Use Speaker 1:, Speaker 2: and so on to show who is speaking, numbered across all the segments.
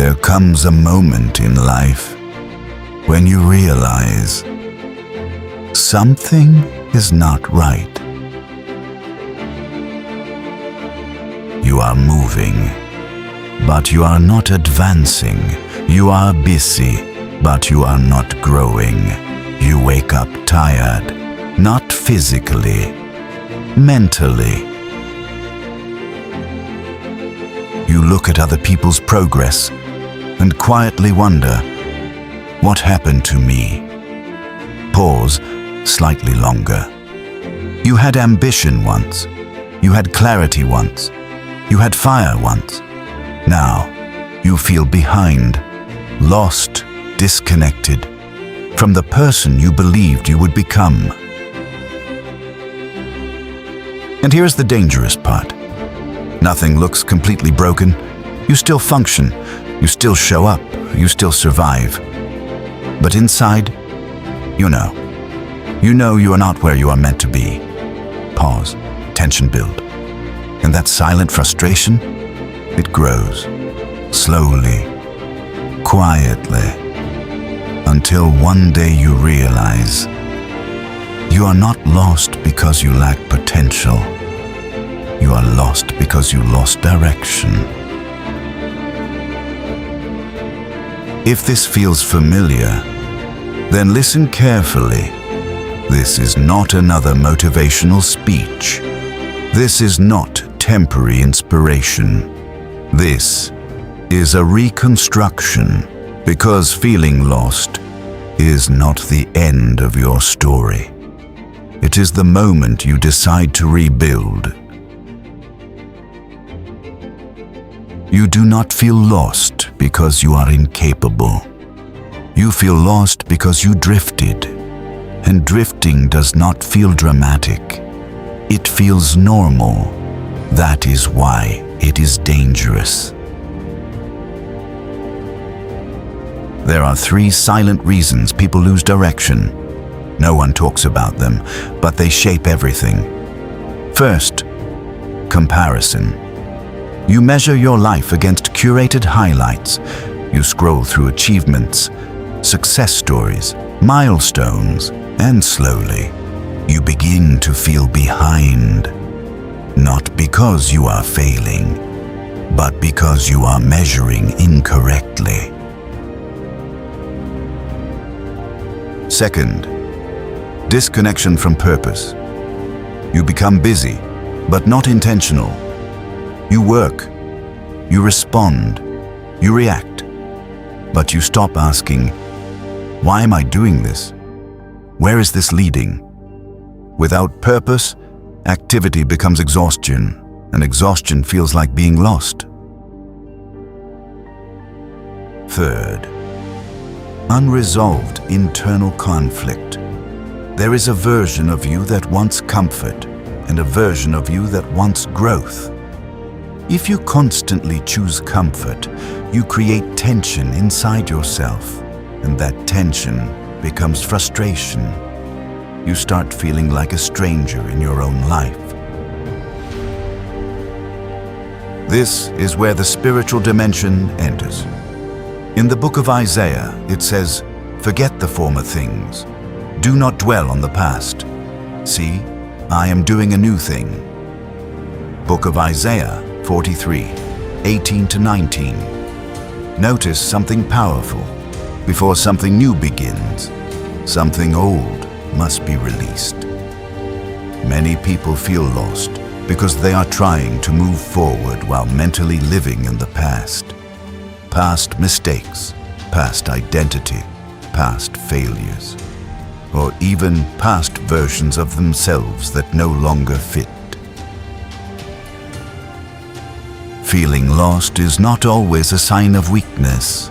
Speaker 1: There comes a moment in life when you realize something is not right. You are moving, but you are not advancing. You are busy, but you are not growing. You wake up tired, not physically, mentally. You look at other people's progress and quietly wonder, what happened to me? Pause slightly longer. You had ambition once. You had clarity once. You had fire once. Now, you feel behind, lost, disconnected from the person you believed you would become. And here's the dangerous part. Nothing looks completely broken. You still function. You still show up. You still survive. But inside, you know you are not where you are meant to be. Pause. Tension build. And that silent frustration, it grows. Slowly. Quietly. Until one day you realize you are not lost because you lack potential. You are lost because you lost direction. If this feels familiar, then listen carefully. This is not another motivational speech. This is not temporary inspiration. This is a reconstruction, because feeling lost is not the end of your story. It is the moment you decide to rebuild. You do not feel lost because you are incapable. You feel lost because you drifted. And drifting does not feel dramatic. It feels normal. That is why it is dangerous. There are 3 silent reasons people lose direction. No one talks about them, but they shape everything. First, comparison. You measure your life against curated highlights. You scroll through achievements, success stories, milestones, and slowly, you begin to feel behind. Not because you are failing, but because you are measuring incorrectly. Second, disconnection from purpose. You become busy, but not intentional. You work, you respond, you react, but you stop asking, why am I doing this? Where is this leading? Without purpose, activity becomes exhaustion, and exhaustion feels like being lost. Third, unresolved internal conflict. There is a version of you that wants comfort and a version of you that wants growth. If you constantly choose comfort, you create tension inside yourself, and that tension becomes frustration. You start feeling like a stranger in your own life. This is where the spiritual dimension enters. In the book of Isaiah, it says, "Forget the former things. Do not dwell on the past. See, I am doing a new thing." Book of Isaiah 43, 18-19. Notice something powerful. Before something new begins, something old must be released. Many people feel lost because they are trying to move forward while mentally living in the past. Past mistakes, past identity, past failures, or even past versions of themselves that no longer fit. Feeling lost is not always a sign of weakness.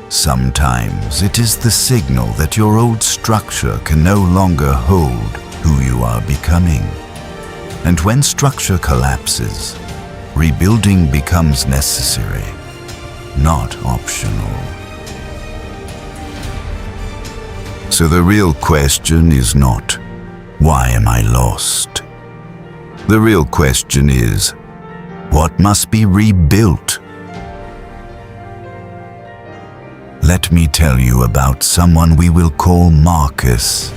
Speaker 1: Sometimes it is the signal that your old structure can no longer hold who you are becoming. And when structure collapses, rebuilding becomes necessary, not optional. So the real question is not, why am I lost? The real question is, what must be rebuilt? let me tell you about someone we will call Marcus.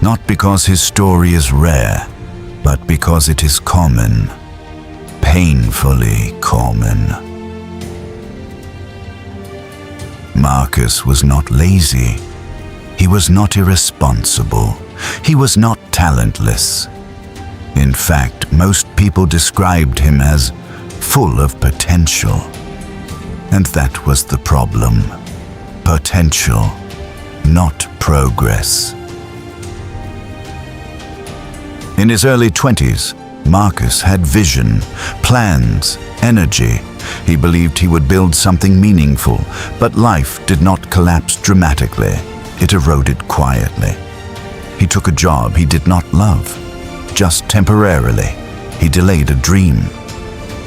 Speaker 1: Not because his story is rare, but because it is common. Painfully common. Marcus was not lazy. He was not irresponsible. He was not talentless. In fact, most people described him as full of potential. And that was the problem. Potential, not progress. In his early 20s, Marcus had vision, plans, energy. He believed he would build something meaningful, but life did not collapse dramatically. It eroded quietly. He took a job he did not love. Just temporarily, he delayed a dream.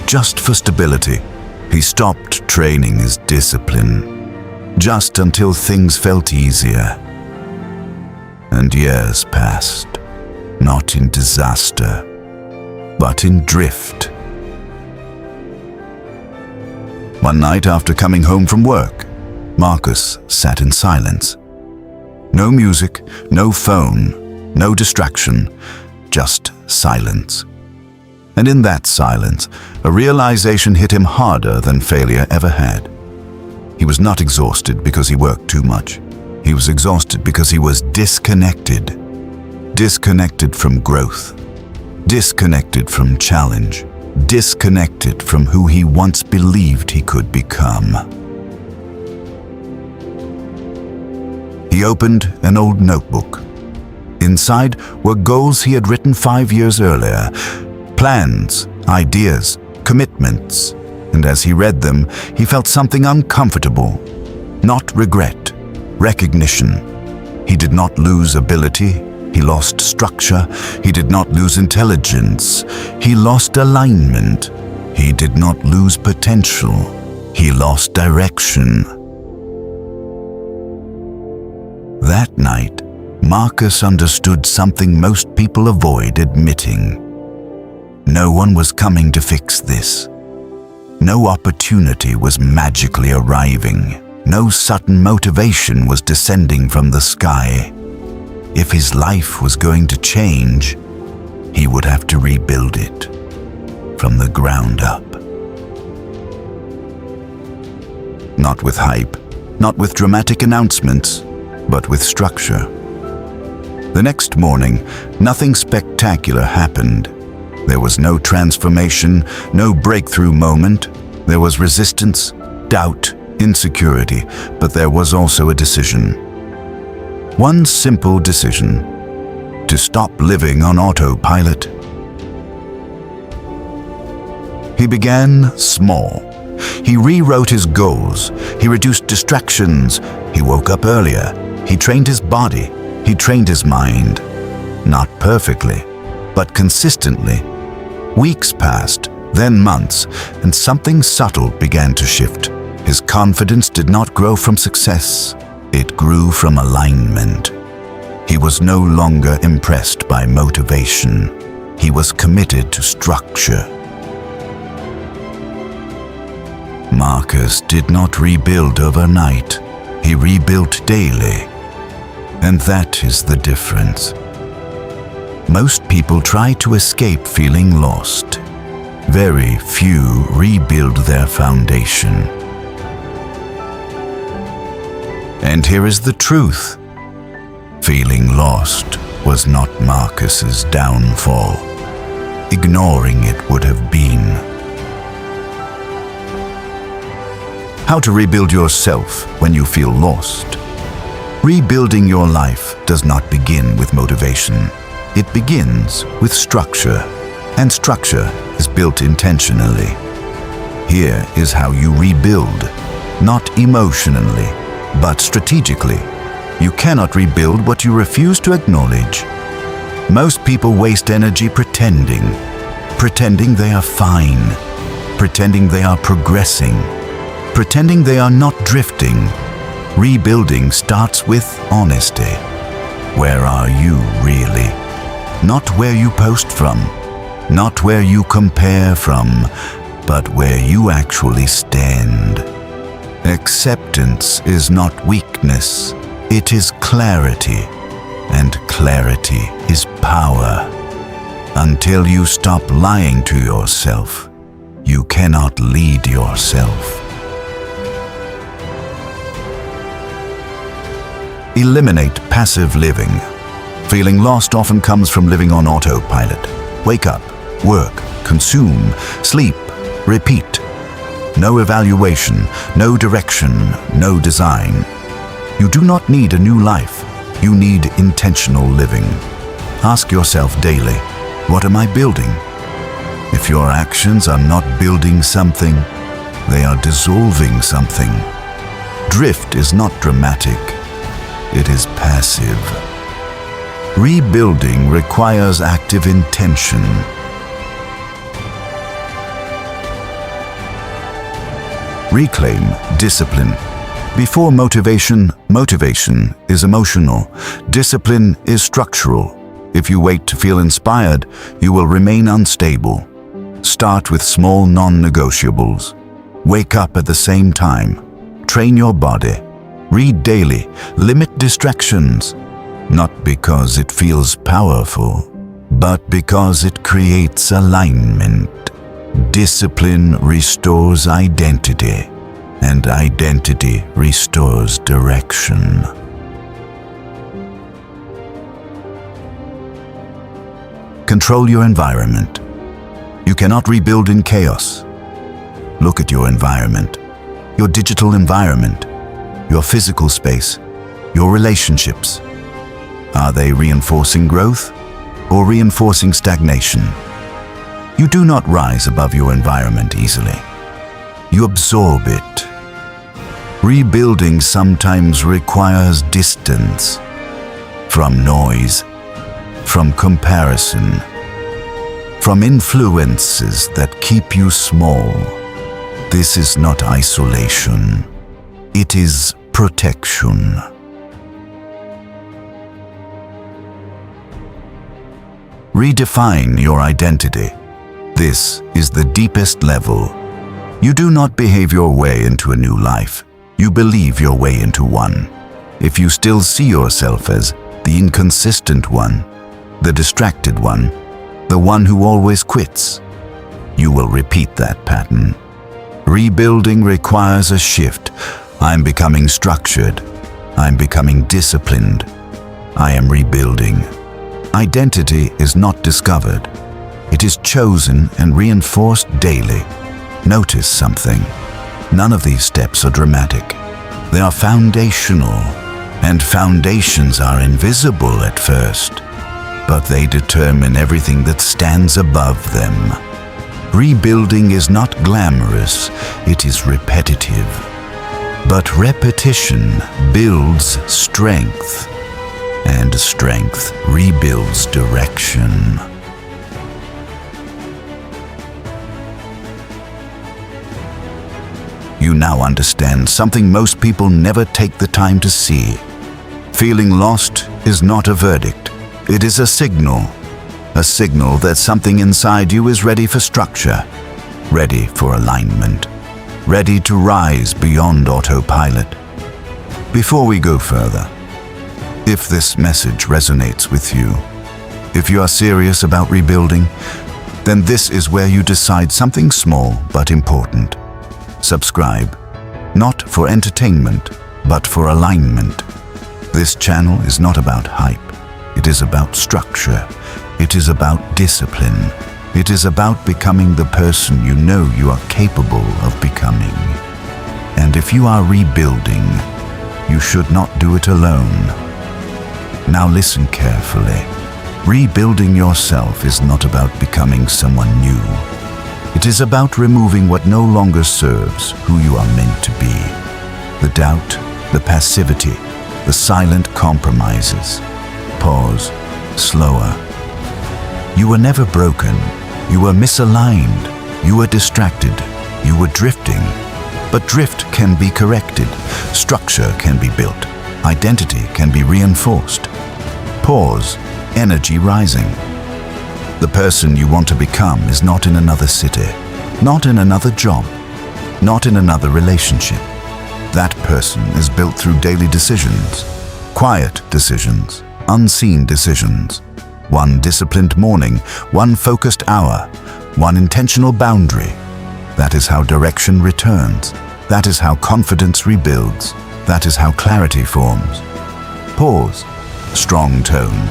Speaker 1: Just for stability, he stopped training his discipline. Just until things felt easier. And years passed, not in disaster, but in drift. One night after coming home from work, Marcus sat in silence. No music, no phone, no distraction, just silence. And in that silence, a realization hit him harder than failure ever had. He was not exhausted because he worked too much. He was exhausted because he was disconnected. Disconnected from growth. Disconnected from challenge. Disconnected from who he once believed he could become. He opened an old notebook. Inside were goals he had written 5 years earlier, plans, ideas, commitments, and as he read them, he felt something uncomfortable. Not regret, recognition. He did not lose ability, he lost structure. He did not lose intelligence, he lost alignment. He did not lose potential, he lost direction. That night, Marcus understood something most people avoid admitting. No one was coming to fix this. No opportunity was magically arriving. No sudden motivation was descending from the sky. If his life was going to change, he would have to rebuild it from the ground up. Not with hype, not with dramatic announcements, but with structure. The next morning, nothing spectacular happened. There was no transformation, no breakthrough moment. There was resistance, doubt, insecurity, but there was also a decision. One simple decision: to stop living on autopilot. He began small. He rewrote his goals. He reduced distractions. He woke up earlier. He trained his body. He trained his mind. Not perfectly, but consistently. Weeks passed, then months, and something subtle began to shift. His confidence did not grow from success. It grew from alignment. He was no longer impressed by motivation. He was committed to structure. Marcus did not rebuild overnight. He rebuilt daily. And that is the difference. Most people try to escape feeling lost. Very few rebuild their foundation. And here is the truth. Feeling lost was not Marcus's downfall. Ignoring it would have been. How to rebuild yourself when you feel lost. Rebuilding your life does not begin with motivation. It begins with structure, and structure is built intentionally. Here is how you rebuild, not emotionally, but strategically. You cannot rebuild what you refuse to acknowledge. Most people waste energy pretending they are fine, pretending they are progressing, pretending they are not drifting. Rebuilding starts with honesty. Where are you really? Not where you post from, not where you compare from, but where you actually stand. Acceptance is not weakness, it is clarity, and clarity is power. Until you stop lying to yourself, you cannot lead yourself. Eliminate passive living. Feeling lost often comes from living on autopilot. Wake up, work, consume, sleep, repeat. No evaluation, no direction, no design. You do not need a new life. You need intentional living. Ask yourself daily, what am I building? If your actions are not building something, they are dissolving something. Drift is not dramatic. It is passive. Rebuilding requires active intention. Reclaim discipline. Before motivation, motivation is emotional. Discipline is structural. If you wait to feel inspired, you will remain unstable. Start with small non-negotiables. Wake up at the same time. Train your body. Read daily. Limit distractions. Not because it feels powerful, but because it creates alignment. Discipline restores identity, and identity restores direction. Control your environment. You cannot rebuild in chaos. Look at your environment, your digital environment, your physical space, your relationships. Are they reinforcing growth or reinforcing stagnation? You do not rise above your environment easily. You absorb it. Rebuilding sometimes requires distance from noise, from comparison, from influences that keep you small. This is not isolation. It is protection. Redefine your identity. This is the deepest level. You do not behave your way into a new life. You believe your way into one. If you still see yourself as the inconsistent one, the distracted one, the one who always quits, you will repeat that pattern. Rebuilding requires a shift. I'm becoming structured. I'm becoming disciplined. I am rebuilding. Identity is not discovered. It is chosen and reinforced daily. Notice something. None of these steps are dramatic. They are foundational, and foundations are invisible at first, but they determine everything that stands above them. Rebuilding is not glamorous, it is repetitive. But repetition builds strength, and strength rebuilds direction. You now understand something most people never take the time to see. Feeling lost is not a verdict. It is a signal that something inside you is ready for structure, ready for alignment, ready to rise beyond autopilot. Before we go further, if this message resonates with you, if you are serious about rebuilding, then this is where you decide something small but important. Subscribe, not for entertainment, but for alignment. This channel is not about hype. It is about structure. It is about discipline. It is about becoming the person you know you are capable of becoming. And if you are rebuilding, you should not do it alone. Now listen carefully. Rebuilding yourself is not about becoming someone new. It is about removing what no longer serves who you are meant to be. The doubt, the passivity, the silent compromises. Pause. Slower. You were never broken. You were misaligned. You were distracted. You were drifting. But drift can be corrected. Structure can be built. Identity can be reinforced. Pause. Energy rising. The person you want to become is not in another city, not in another job, not in another relationship. That person is built through daily decisions, quiet decisions, unseen decisions. One disciplined morning, one focused hour, one intentional boundary. That is how direction returns. That is how confidence rebuilds. That is how clarity forms. Pause. Strong tone.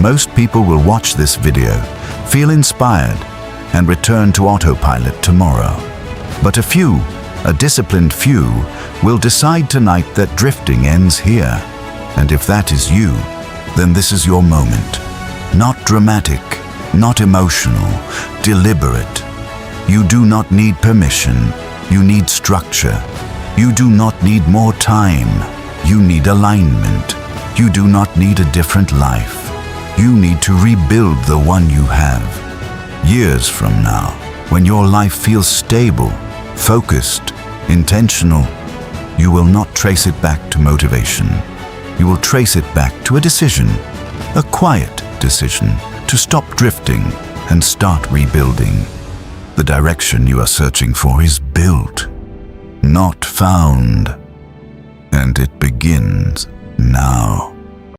Speaker 1: Most people will watch this video, feel inspired, and return to autopilot tomorrow. But a disciplined few, will decide tonight that drifting ends here. And if that is you, then this is your moment. Not dramatic, not emotional, deliberate. You do not need permission. You need structure. You do not need more time. You need alignment. You do not need a different life. You need to rebuild the one you have. Years from now, when your life feels stable, focused, intentional, you will not trace it back to motivation. You will trace it back to a decision, a quiet decision, to stop drifting and start rebuilding. The direction you are searching for is built, not found. And it begins now.